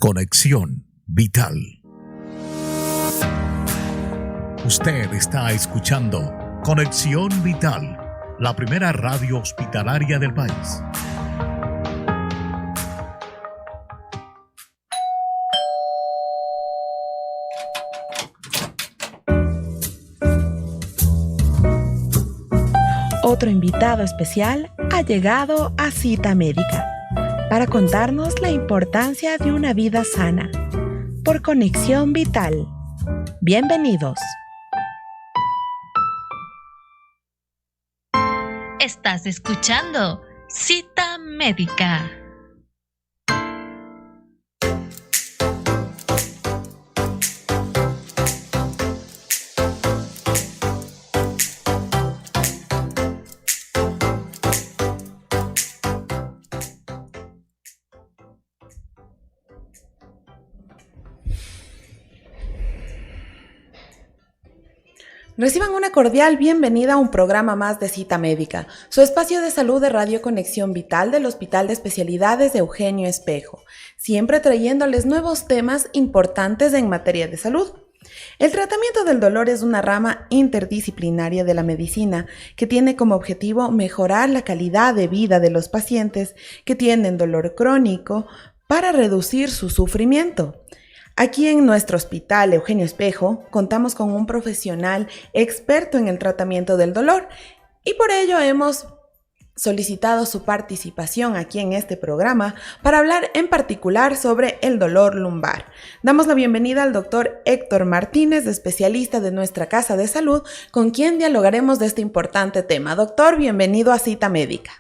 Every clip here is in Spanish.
Conexión Vital. Usted está escuchando Conexión Vital, la primera radio hospitalaria del país. Otro invitado especial ha llegado a Cita Médica para contarnos la importancia de una vida sana por Conexión Vital. Bienvenidos. Estás escuchando Cita Médica. Reciban una cordial bienvenida a un programa más de Cita Médica, su espacio de salud de Radio Conexión Vital del Hospital de Especialidades de Eugenio Espejo, siempre trayéndoles nuevos temas importantes en materia de salud. El tratamiento del dolor es una rama interdisciplinaria de la medicina que tiene como objetivo mejorar la calidad de vida de los pacientes que tienen dolor crónico para reducir su sufrimiento. Aquí en nuestro hospital Eugenio Espejo contamos con un profesional experto en el tratamiento del dolor y por ello hemos solicitado su participación aquí en este programa para hablar en particular sobre el dolor lumbar. Damos la bienvenida al doctor Héctor Martínez, especialista de nuestra Casa de Salud, con quien dialogaremos de este importante tema. Doctor, bienvenido a Cita Médica.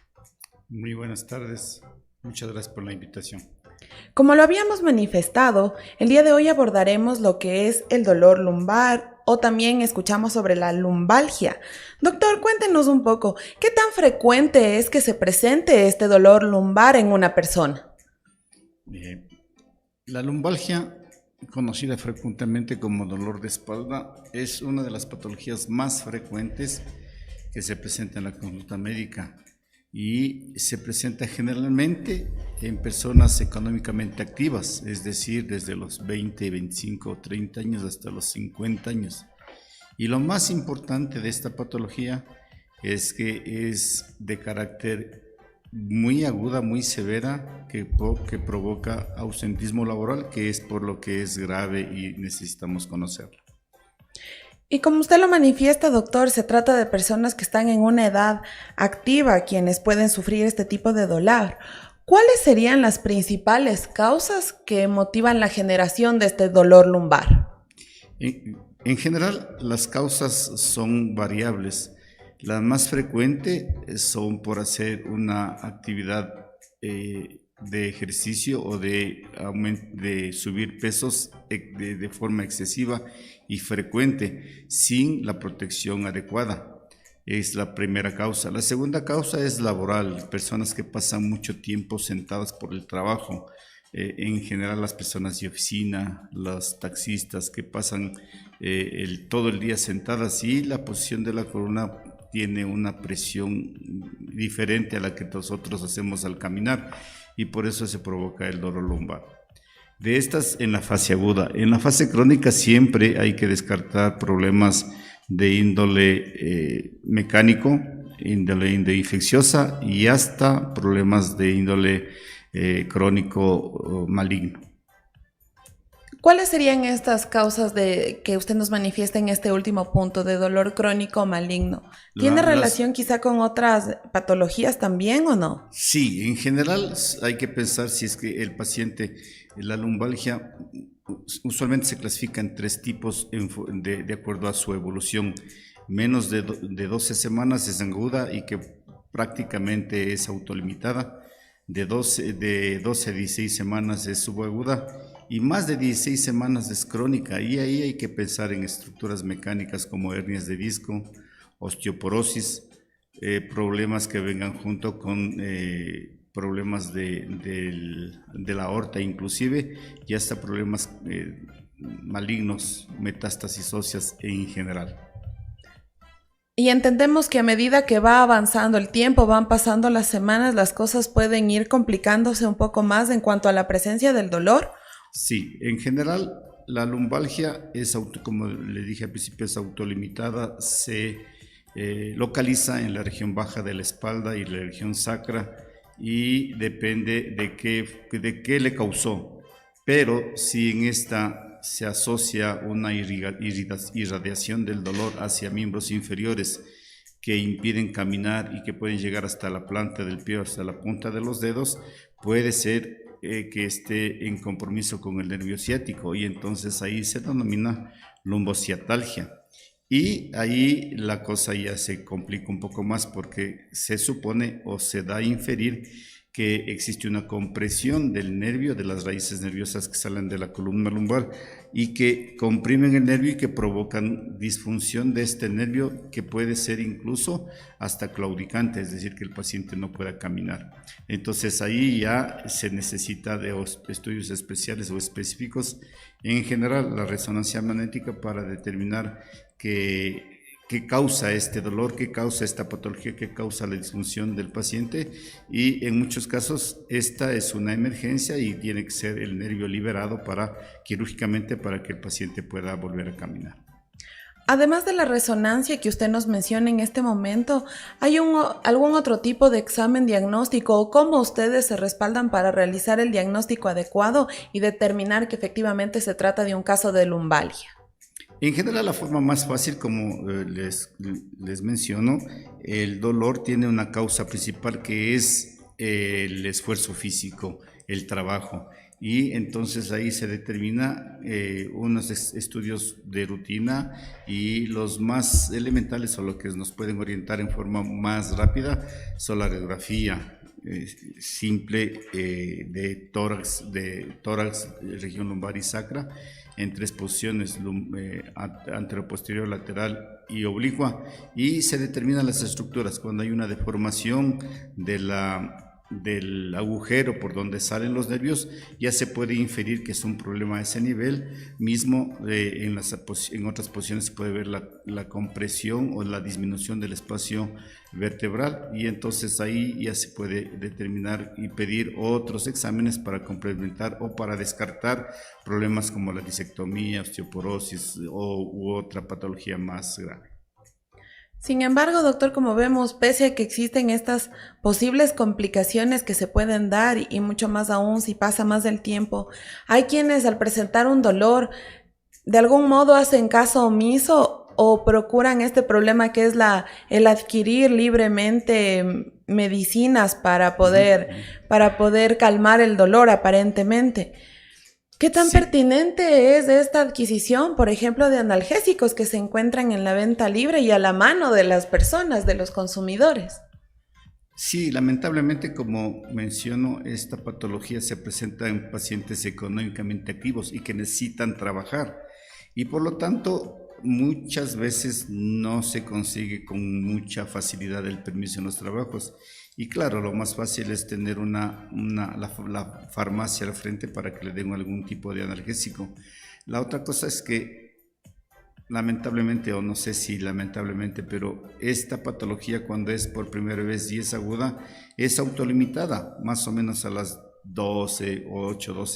Muy buenas tardes, muchas gracias por la invitación. Como lo habíamos manifestado, el día de hoy abordaremos lo que es el dolor lumbar o también escuchamos sobre la lumbalgia. Doctor, cuéntenos un poco, ¿qué tan frecuente es que se presente este dolor lumbar en una persona? La lumbalgia, conocida frecuentemente como dolor de espalda, es una de las patologías más frecuentes que se presenta en la consulta médica y se presenta generalmente en personas económicamente activas, es decir, desde los 20, 25 o 30 años hasta los 50 años. Y lo más importante de esta patología es que es de carácter muy aguda, muy severa, que provoca ausentismo laboral, que es por lo que es grave y necesitamos conocerlo. Y como usted lo manifiesta, doctor, se trata de personas que están en una edad activa, quienes pueden sufrir este tipo de dolor. ¿Cuáles serían las principales causas que motivan la generación de este dolor lumbar? En general, las causas son variables. Las más frecuentes son por hacer una actividad de ejercicio o de subir pesos de forma excesiva y frecuente, sin la protección adecuada. Es la primera causa. La segunda causa es laboral, personas que pasan mucho tiempo sentadas por el trabajo. En general las personas de oficina, los taxistas que pasan todo el día sentadas y la posición de la columna tiene una presión diferente a la que nosotros hacemos al caminar y por eso se provoca el dolor lumbar. De estas en la fase aguda. En la fase crónica siempre hay que descartar problemas de índole mecánico, índole infecciosa y hasta problemas de índole crónico maligno. ¿Cuáles serían estas causas de que usted nos manifiesta en este último punto de dolor crónico maligno? ¿Tiene relación quizá con otras patologías también o no? Sí, en general hay que pensar si es que el paciente, la lumbalgia, usualmente se clasifica en 3 tipos de acuerdo a su evolución. Menos de 12 semanas es aguda y que prácticamente es autolimitada. De 12 a 16 semanas es subaguda y más de 16 semanas es crónica y ahí hay que pensar en estructuras mecánicas como hernias de disco, osteoporosis, problemas que vengan junto con problemas de la aorta inclusive y hasta problemas malignos, metástasis óseas en general. Y entendemos que a medida que va avanzando el tiempo, van pasando las semanas, las cosas pueden ir complicándose un poco más en cuanto a la presencia del dolor. Sí, en general la lumbalgia es, como le dije al principio, es autolimitada, se localiza en la región baja de la espalda y la región sacra y depende de qué le causó. Pero si en esta se asocia una irradiación del dolor hacia miembros inferiores que impiden caminar y que pueden llegar hasta la planta del pie, hasta la punta de los dedos, puede ser que esté en compromiso con el nervio ciático y entonces ahí se denomina lumbociatalgia. Y ahí la cosa ya se complica un poco más porque se supone o se da a inferir que existe una compresión del nervio, de las raíces nerviosas que salen de la columna lumbar y que comprimen el nervio y que provocan disfunción de este nervio que puede ser incluso hasta claudicante, es decir, que el paciente no pueda caminar. Entonces ahí ya se necesita de estudios especiales o específicos, en general la resonancia magnética, para determinar qué causa este dolor, qué causa esta patología, qué causa la disfunción del paciente, y en muchos casos esta es una emergencia y tiene que ser el nervio liberado quirúrgicamente para que el paciente pueda volver a caminar. Además de la resonancia que usted nos menciona en este momento, ¿hay algún otro tipo de examen diagnóstico o cómo ustedes se respaldan para realizar el diagnóstico adecuado y determinar que efectivamente se trata de un caso de lumbalgia? En general, la forma más fácil, como les menciono, el dolor tiene una causa principal que es el esfuerzo físico, el trabajo. Y entonces ahí se determina unos estudios de rutina y los más elementales o los que nos pueden orientar en forma más rápida son la radiografía simple de tórax, región lumbar y sacra, en 3 posiciones, anteroposterior, lateral y oblicua, y se determinan las estructuras. Cuando hay una deformación del agujero por donde salen los nervios, ya se puede inferir que es un problema a ese nivel. Mismo en otras posiciones se puede ver la compresión o la disminución del espacio vertebral, y entonces ahí ya se puede determinar y pedir otros exámenes para complementar o para descartar problemas como la disectomía, osteoporosis u otra patología más grave. Sin embargo, doctor, como vemos, pese a que existen estas posibles complicaciones que se pueden dar y mucho más aún si pasa más del tiempo, hay quienes al presentar un dolor de algún modo hacen caso omiso o procuran este problema que es el adquirir libremente medicinas para poder calmar el dolor aparentemente. ¿Qué tan pertinente es esta adquisición, por ejemplo, de analgésicos que se encuentran en la venta libre y a la mano de las personas, de los consumidores? Sí, lamentablemente, como menciono, esta patología se presenta en pacientes económicamente activos y que necesitan trabajar, y por lo tanto muchas veces no se consigue con mucha facilidad el permiso en los trabajos. Y claro, lo más fácil es tener la farmacia al frente para que le den algún tipo de analgésico. La otra cosa es que lamentablemente, o no sé si lamentablemente, pero esta patología, cuando es por primera vez y es aguda, es autolimitada. Más o menos a las 12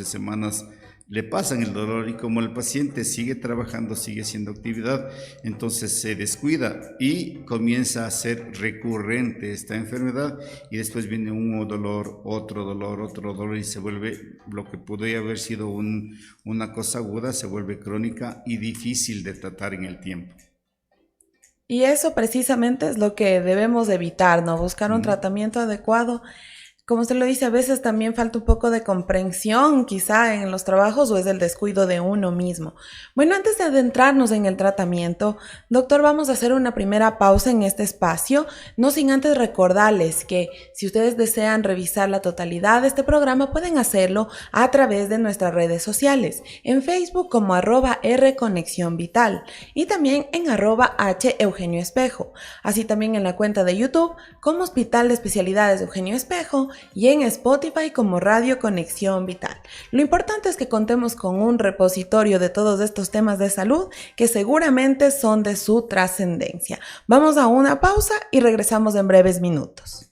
semanas le pasan el dolor, y como el paciente sigue trabajando, sigue haciendo actividad, entonces se descuida y comienza a ser recurrente esta enfermedad, y después viene un dolor, otro dolor, y se vuelve lo que podría haber sido una cosa aguda, se vuelve crónica y difícil de tratar en el tiempo. Y eso precisamente es lo que debemos evitar, ¿no? Buscar un tratamiento adecuado. Como usted lo dice, a veces también falta un poco de comprensión quizá en los trabajos, o es el descuido de uno mismo. Bueno, antes de adentrarnos en el tratamiento, doctor, vamos a hacer una primera pausa en este espacio, no sin antes recordarles que si ustedes desean revisar la totalidad de este programa, pueden hacerlo a través de nuestras redes sociales, en Facebook como @RConexionVital y también en @HEugenioEspejo, así también en la cuenta de YouTube como Hospital de Especialidades de Eugenio Espejo y en Spotify como Radio Conexión Vital. Lo importante es que contemos con un repositorio de todos estos temas de salud que seguramente son de su trascendencia. Vamos a una pausa y regresamos en breves minutos.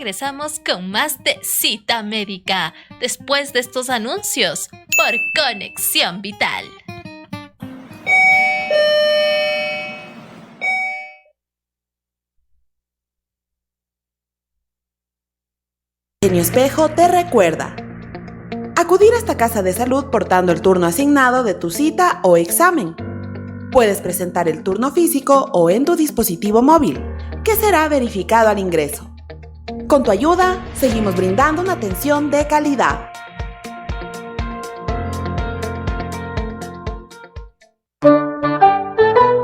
regresamos con más de Cita Médica después de estos anuncios por Conexión Vital. Eugenio Espejo te recuerda acudir a esta casa de salud portando el turno asignado de tu cita o examen. Puedes presentar el turno físico o en tu dispositivo móvil, que será verificado al ingreso. Con tu ayuda, seguimos brindando una atención de calidad.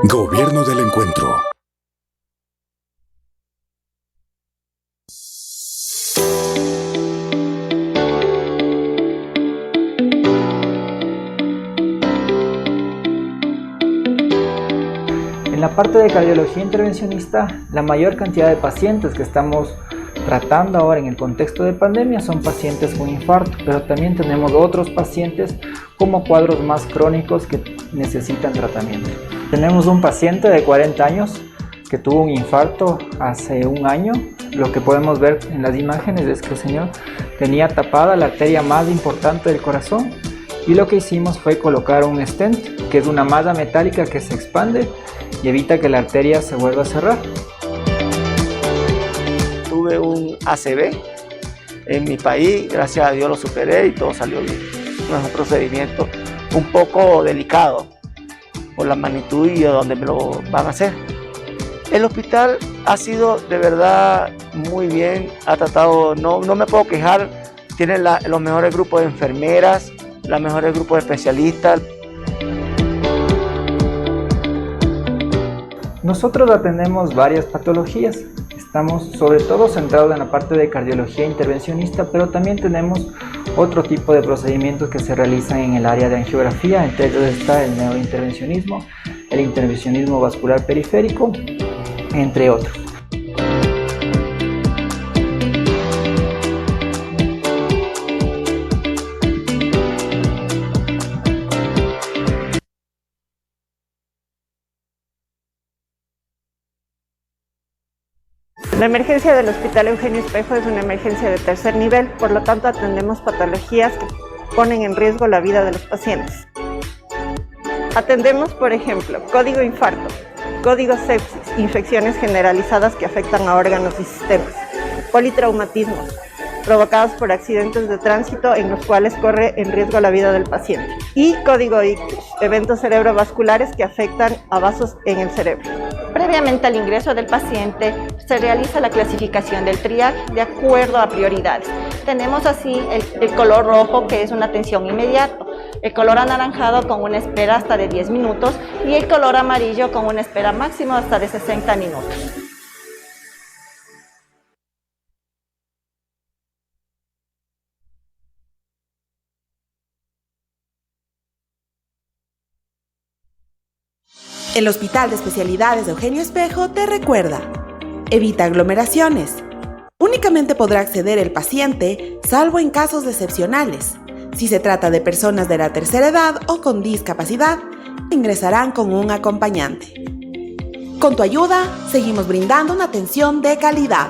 Gobierno del Encuentro. En la parte de cardiología intervencionista, la mayor cantidad de pacientes que estamos tratando ahora en el contexto de pandemia son pacientes con infarto, pero también tenemos otros pacientes como cuadros más crónicos que necesitan tratamiento. Tenemos un paciente de 40 años que tuvo un infarto hace un año. Lo que podemos ver en las imágenes es que el señor tenía tapada la arteria más importante del corazón y lo que hicimos fue colocar un stent, que es una malla metálica que se expande y evita que la arteria se vuelva a cerrar. Tuve un ACV en mi país, gracias a Dios lo superé y todo salió bien. No es un procedimiento un poco delicado por la magnitud y de donde me lo van a hacer. El hospital ha sido de verdad muy bien, ha tratado, no me puedo quejar, tiene los mejores grupos de enfermeras, los mejores grupos de especialistas. Nosotros atendemos varias patologías, estamos sobre todo centrados en la parte de cardiología intervencionista, pero también tenemos otro tipo de procedimientos que se realizan en el área de angiografía, entre ellos está el neurointervencionismo, el intervencionismo vascular periférico, entre otros. La emergencia del Hospital Eugenio Espejo es una emergencia de tercer nivel, por lo tanto atendemos patologías que ponen en riesgo la vida de los pacientes. Atendemos, por ejemplo, código infarto, código sepsis, infecciones generalizadas que afectan a órganos y sistemas, politraumatismos provocados por accidentes de tránsito en los cuales corre en riesgo la vida del paciente, y código ictus, eventos cerebrovasculares que afectan a vasos en el cerebro. Previamente al ingreso del paciente se realiza la clasificación del triaje de acuerdo a prioridades. Tenemos así el color rojo, que es una atención inmediata, el color anaranjado con una espera hasta de 10 minutos y el color amarillo con una espera máxima hasta de 60 minutos. El Hospital de Especialidades de Eugenio Espejo te recuerda: evita aglomeraciones. Únicamente podrá acceder el paciente, salvo en casos excepcionales. Si se trata de personas de la tercera edad o con discapacidad, ingresarán con un acompañante. Con tu ayuda, seguimos brindando una atención de calidad.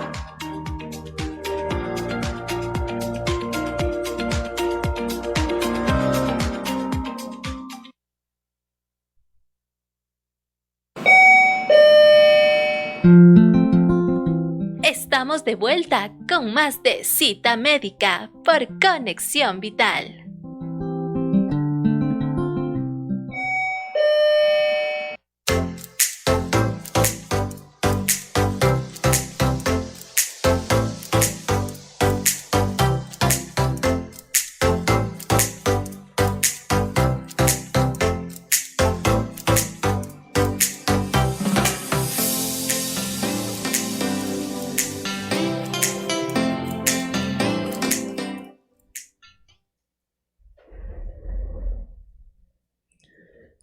Estamos de vuelta con más de Cita Médica por Conexión Vital.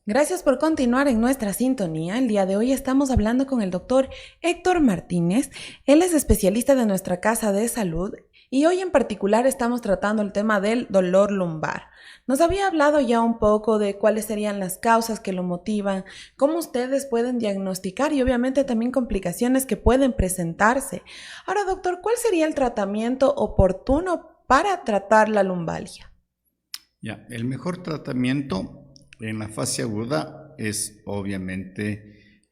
Gracias por continuar en nuestra sintonía. El día de hoy estamos hablando con el doctor Héctor Martínez. Él es especialista de nuestra casa de salud y hoy en particular estamos tratando el tema del dolor lumbar. Nos había hablado ya un poco de cuáles serían las causas que lo motivan, cómo ustedes pueden diagnosticar y obviamente también complicaciones que pueden presentarse. Ahora, doctor, ¿cuál sería el tratamiento oportuno para tratar la lumbalgia? Ya, el mejor tratamiento en la fase aguda es obviamente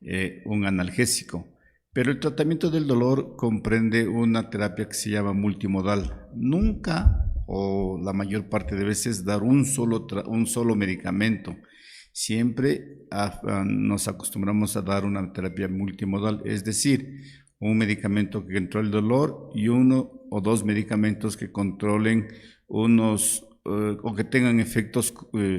un analgésico, pero el tratamiento del dolor comprende una terapia que se llama multimodal. Nunca o la mayor parte de veces dar un solo medicamento. Siempre nos acostumbramos a dar una terapia multimodal, es decir, un medicamento que controle el dolor y uno o dos medicamentos que controlen o que tengan efectos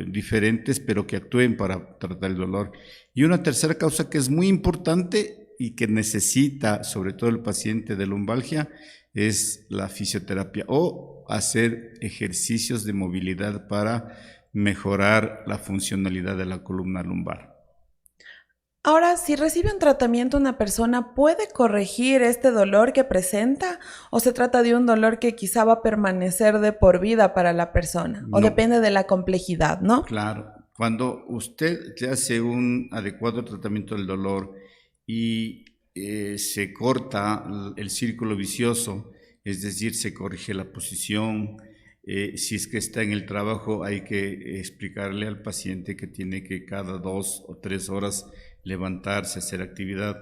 diferentes, pero que actúen para tratar el dolor. Y una tercera causa que es muy importante y que necesita, sobre todo el paciente de lumbalgia, es la fisioterapia o hacer ejercicios de movilidad para mejorar la funcionalidad de la columna lumbar. Ahora, si recibe un tratamiento una persona, ¿puede corregir este dolor que presenta? ¿O se trata de un dolor que quizá va a permanecer de por vida para la persona? ¿O No. Depende de la complejidad, no? Claro, cuando usted le hace un adecuado tratamiento del dolor y se corta el círculo vicioso, es decir, se corrige la posición, si es que está en el trabajo, hay que explicarle al paciente que tiene que cada 2 o 3 horas levantarse, hacer actividad.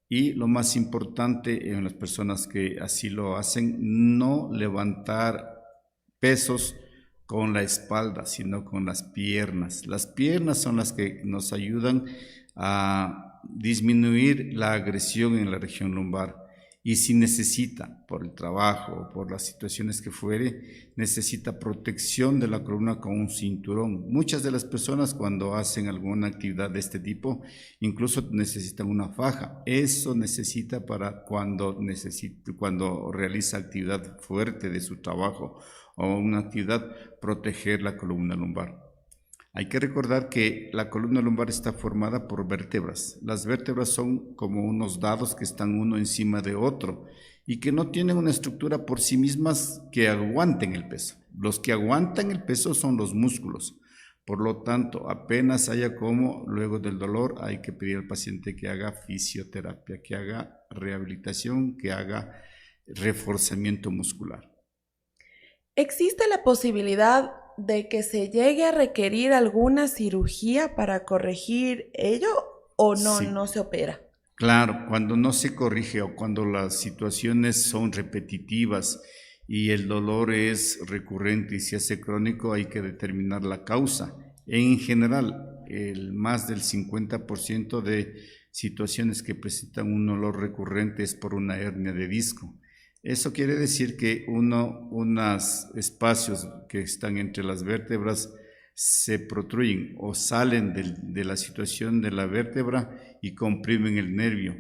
Y lo más importante en las personas que así lo hacen, no levantar pesos con la espalda, sino con las piernas. Las piernas son las que nos ayudan a disminuir la agresión en la región lumbar. Y si necesita, por el trabajo o por las situaciones que fuere, necesita protección de la columna con un cinturón. Muchas de las personas cuando hacen alguna actividad de este tipo, incluso necesitan una faja. Eso necesita para cuando realiza actividad fuerte de su trabajo o una actividad, proteger la columna lumbar. Hay que recordar que la columna lumbar está formada por vértebras. Las vértebras son como unos dados que están uno encima de otro y que no tienen una estructura por sí mismas que aguanten el peso. Los que aguantan el peso son los músculos. Por lo tanto, apenas haya como, luego del dolor, hay que pedir al paciente que haga fisioterapia, que haga rehabilitación, que haga reforzamiento muscular. ¿Existe la posibilidad de que se llegue a requerir alguna cirugía para corregir ello o no, Sí. no se opera? Claro, cuando no se corrige o cuando las situaciones son repetitivas y el dolor es recurrente y se hace crónico, hay que determinar la causa. En general, más del 50% de situaciones que presentan un dolor recurrente es por una hernia de disco. Eso quiere decir que unos espacios que están entre las vértebras se protruyen o salen de la situación de la vértebra y comprimen el nervio.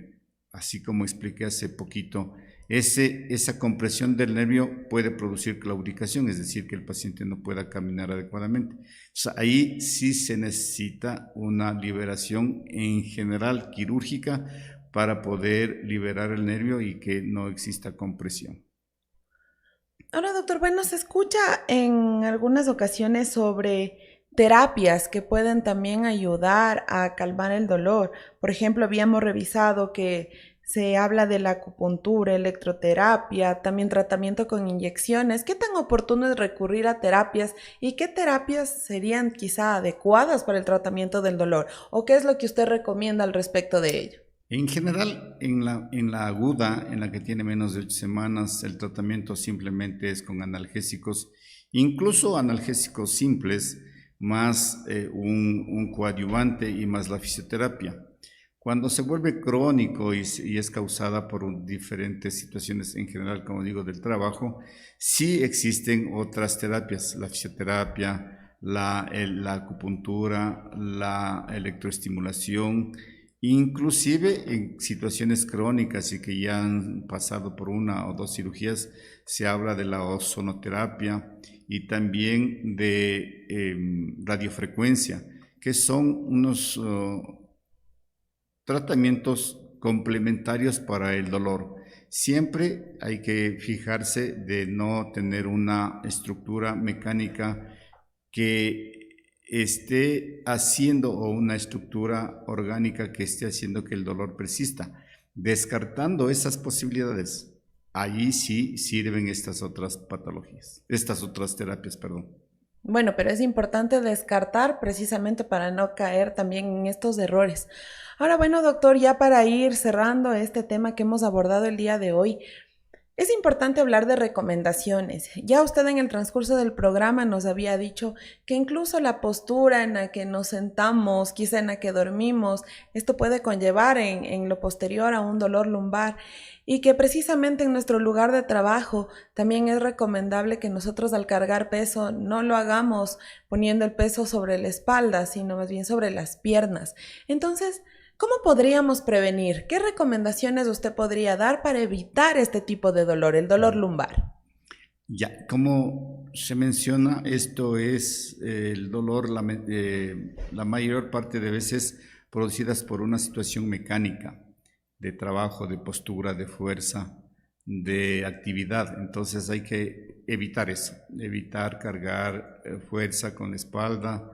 Así como expliqué hace poquito, esa compresión del nervio puede producir claudicación, es decir, que el paciente no pueda caminar adecuadamente. O sea, ahí sí se necesita una liberación en general quirúrgica para poder liberar el nervio y que no exista compresión. Ahora, doctor, bueno, se escucha en algunas ocasiones sobre terapias que pueden también ayudar a calmar el dolor. Por ejemplo, habíamos revisado que se habla de la acupuntura, electroterapia, también tratamiento con inyecciones. ¿Qué tan oportuno es recurrir a terapias y qué terapias serían quizá adecuadas para el tratamiento del dolor? ¿O qué es lo que usted recomienda al respecto de ello? En general, en la aguda, en la que tiene menos de 8 semanas, el tratamiento simplemente es con analgésicos, incluso analgésicos simples, más un coadyuvante y más la fisioterapia. Cuando se vuelve crónico y es causada por diferentes situaciones en general, como digo, del trabajo, sí existen otras terapias, la fisioterapia, la acupuntura, la electroestimulación. Inclusive en situaciones crónicas y que ya han pasado por 1 o 2 cirugías, se habla de la ozonoterapia y también de radiofrecuencia, que son unos tratamientos complementarios para el dolor. Siempre hay que fijarse de no tener una estructura mecánica que esté haciendo o una estructura orgánica que esté haciendo que el dolor persista. Descartando esas posibilidades, allí sí sirven estas otras patologías, estas otras terapias, perdón. Bueno, pero es importante descartar precisamente para no caer también en estos errores. Ahora, bueno, doctor, ya para ir cerrando este tema que hemos abordado el día de hoy, es importante hablar de recomendaciones. Ya usted en el transcurso del programa nos había dicho que incluso la postura en la que nos sentamos, quizá en la que dormimos, esto puede conllevar en lo posterior a un dolor lumbar y que precisamente en nuestro lugar de trabajo también es recomendable que nosotros al cargar peso no lo hagamos poniendo el peso sobre la espalda, sino más bien sobre las piernas. Entonces, ¿cómo podríamos prevenir? ¿Qué recomendaciones usted podría dar para evitar este tipo de dolor, el dolor lumbar? Ya, como se menciona, esto es el dolor, la mayor parte de veces producidas por una situación mecánica, de trabajo, de postura, de fuerza, de actividad. Entonces hay que evitar eso, evitar cargar fuerza con la espalda,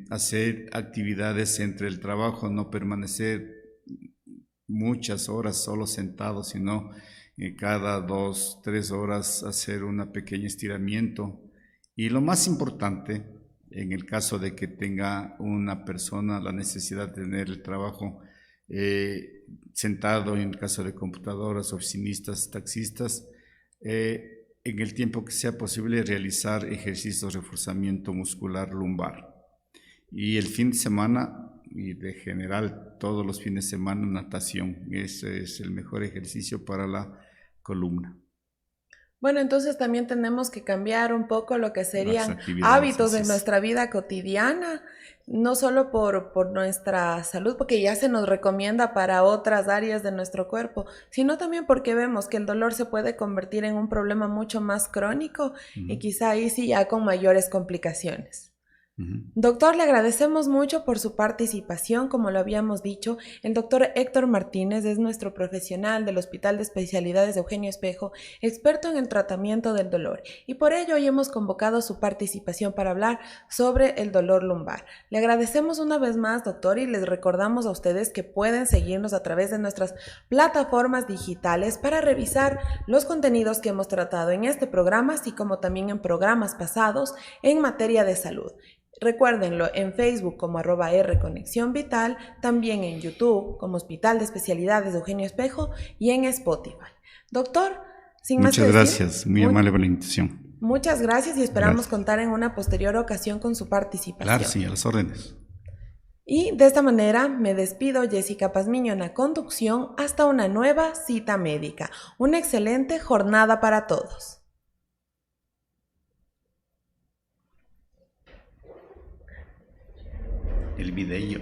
hacer actividades entre el trabajo, no permanecer muchas horas solo sentado, sino cada 2, 3 horas hacer un pequeño estiramiento. Y lo más importante, en el caso de que tenga una persona la necesidad de tener el trabajo sentado, en el caso de computadoras, oficinistas, taxistas, en el tiempo que sea posible realizar ejercicios de reforzamiento muscular lumbar. Y el fin de semana, y de general todos los fines de semana, natación. Ese es el mejor ejercicio para la columna. Bueno, entonces también tenemos que cambiar un poco lo que serían hábitos de nuestra vida cotidiana, no solo por nuestra salud, porque ya se nos recomienda para otras áreas de nuestro cuerpo, sino también porque vemos que el dolor se puede convertir en un problema mucho más crónico y quizá ahí sí ya con mayores complicaciones. Doctor, le agradecemos mucho por su participación. Como lo habíamos dicho, el doctor Héctor Martínez es nuestro profesional del Hospital de Especialidades de Eugenio Espejo, experto en el tratamiento del dolor, y por ello hoy hemos convocado su participación para hablar sobre el dolor lumbar. Le agradecemos una vez más, doctor, y les recordamos a ustedes que pueden seguirnos a través de nuestras plataformas digitales para revisar los contenidos que hemos tratado en este programa, así como también en programas pasados en materia de salud. Recuérdenlo en Facebook como @Rconexión Vital, también en YouTube como Hospital de Especialidades de Eugenio Espejo y en Spotify. Doctor, sin más que decir, muchas gracias, muy amable por la invitación. Muchas gracias y esperamos contar en una posterior ocasión con su participación. Claro, sí, a las órdenes. Y de esta manera me despido, Jessica Pazmiño en la conducción, hasta una nueva cita médica. Una excelente jornada para todos. El video.